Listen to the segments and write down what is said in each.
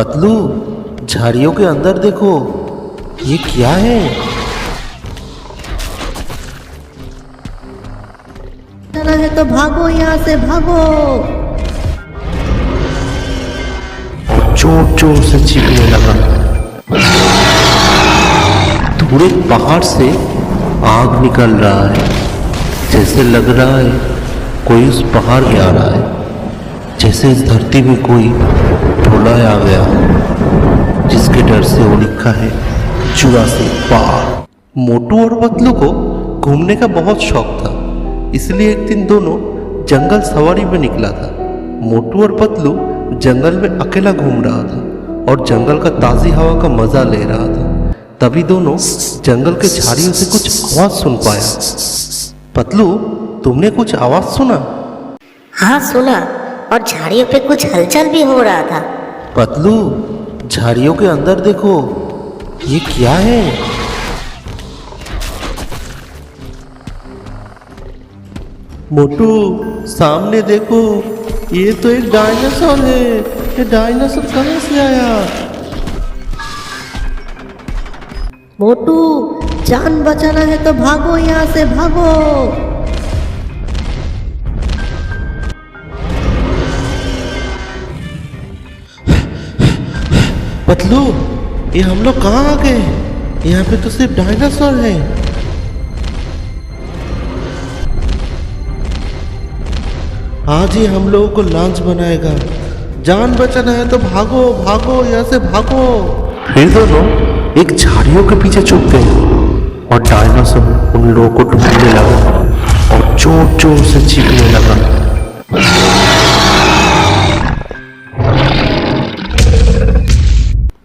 पतलू, झाड़ियों के अंदर देखो, ये क्या है? जाना है तो भागो, यहाँ से भागो। और जोर जोर से चीखने लगा। दूर एक पहाड़ से आग निकल रहा है, जैसे लग रहा है कोई उस पहाड़ में आ रहा है, जैसे इस धरती में कोई ढोला आ गया, जिसके डर से वो लिखा है जुरासिक पार्क। मोटू और पतलू को घूमने का बहुत शौक था, इसलिए एक दिन दोनों जंगल सवारी में निकला था। मोटू और पतलू जंगल में अकेला घूम रहा था और जंगल का ताज़ी हवा का मजा ले रहा था। तभी दोनों जंगल के झाड़ियों से कुछ आवाज सुन पाया। पतलू, तुमने कुछ आवाज सुना? हाँ सुना, और झाड़ियों पे कुछ हलचल भी हो रहा था। पतलू, झाड़ियों के अंदर देखो, ये क्या है? मोटू, सामने देखो, ये तो एक डायनासोर है। ये डायनासोर कहाँ से आया? मोटू, जान बचाना है तो भागो, यहाँ से भागो। पतलू, ये हम लोग कहाँ आ गए? यहाँ पे तो सिर्फ डायनासोर है। आज ही हम लोगों को लॉन्च बनाएगा। जान बचाना है तो भागो भागो, यहाँ से भागो। फिर दोनों एक झाड़ियों के पीछे छुप गए और डायनासोर उन लोगों को ढूंढने लगा और जोर जोर से चीखने लगा।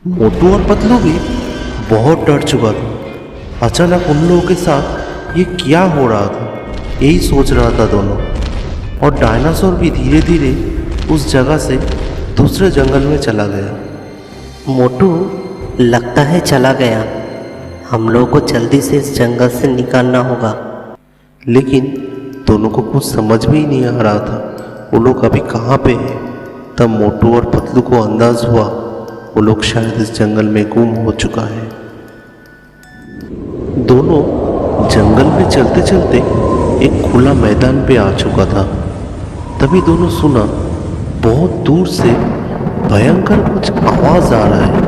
मोटू और पतलू भी बहुत डर चुका था। अचानक उन लोगों के साथ ये क्या हो रहा था, यही सोच रहा था दोनों। और डायनासोर भी धीरे धीरे उस जगह से दूसरे जंगल में चला गया। मोटू, लगता है चला गया। हम लोगों को जल्दी से इस जंगल से निकालना होगा। लेकिन दोनों को कुछ समझ में ही नहीं आ रहा था वो लोग अभी कहाँ पे हैं। तब मोटू और पतलू को अंदाज हुआ वो लोग शायद इस जंगल में गुम हो चुका है। दोनों जंगल में चलते चलते एक खुला मैदान पे आ चुका था। तभी दोनों सुना बहुत दूर से भयंकर कुछ आवाज आ रहा है,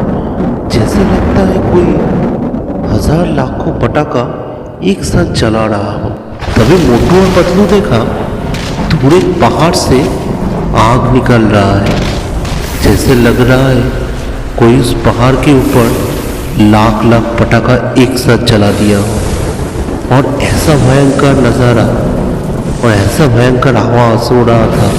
जैसे लगता है कोई हजार लाखों पटाखा एक साथ चला रहा हो। तभी मोटू और पतलू देखा दूर एक पहाड़ से आग निकल रहा है, जैसे लग रहा है कोई उस पहाड़ के ऊपर लाख लाख पटाखा एक साथ जला दिया हो। और ऐसा भयंकर नज़ारा और ऐसा भयंकर आवाज हो रहा था,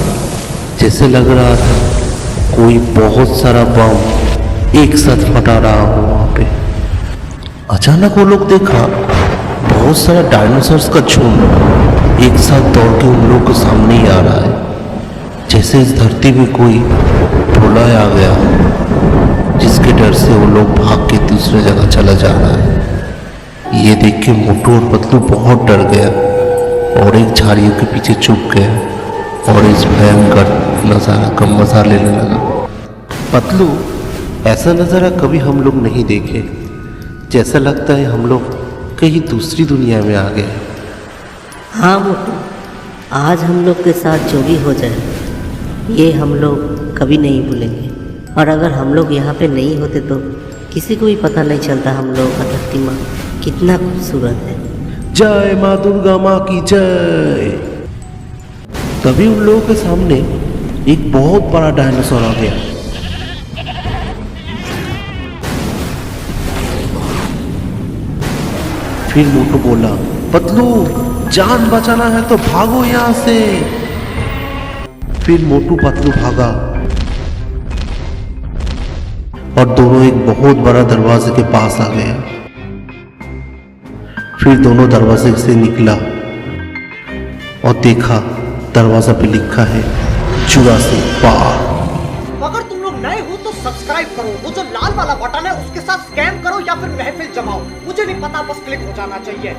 जैसे लग रहा था कोई बहुत सारा बम एक साथ फटा रहा हो वहाँ पे। अचानक वो लोग देखा बहुत सारा डायनासोर्स का झुंड एक साथ दौड़ के उन लोगों के सामने ही आ रहा है, जैसे इस धरती में कोई ढोला आ गया, जिसके डर से वो लोग भाग के दूसरे जगह चला जा रहा है। ये देख के मोटू और पतलू बहुत डर गया और एक झाड़ियों के पीछे छुप गया और इस भयंकर नज़ारा का मजा लेने लगा। पतलू, ऐसा नज़ारा कभी हम लोग नहीं देखे, जैसा लगता है हम लोग कहीं दूसरी दुनिया में आ गए। हाँ मोटू, आज हम लोग के साथ जो भी हो जाए ये हम लोग कभी नहीं भूलेंगे। और अगर हम लोग यहाँ पे नहीं होते तो किसी को भी पता नहीं चलता हम लोगों का धरती माँ कितना खूबसूरत है। जय माँ दुर्गा माँ की जय। तभी उन लोगों के सामने एक बहुत बड़ा डायनासोर आ गया। फिर मोटू बोला, पतलू, जान बचाना है तो भागो यहाँ से। फिर मोटू पतलू भागा और दोनों एक बहुत बड़ा दरवाजे के पास आ गए। फिर दोनों दरवाजे से निकला और देखा दरवाजा पे लिखा है जुरासिक पार्क। अगर तुम लोग नए हो तो सब्सक्राइब करो, वो जो लाल वाला बटन है उसके साथ स्कैम करो या फिर महफिल जमाओ, मुझे नहीं पता, बस क्लिक हो जाना चाहिए।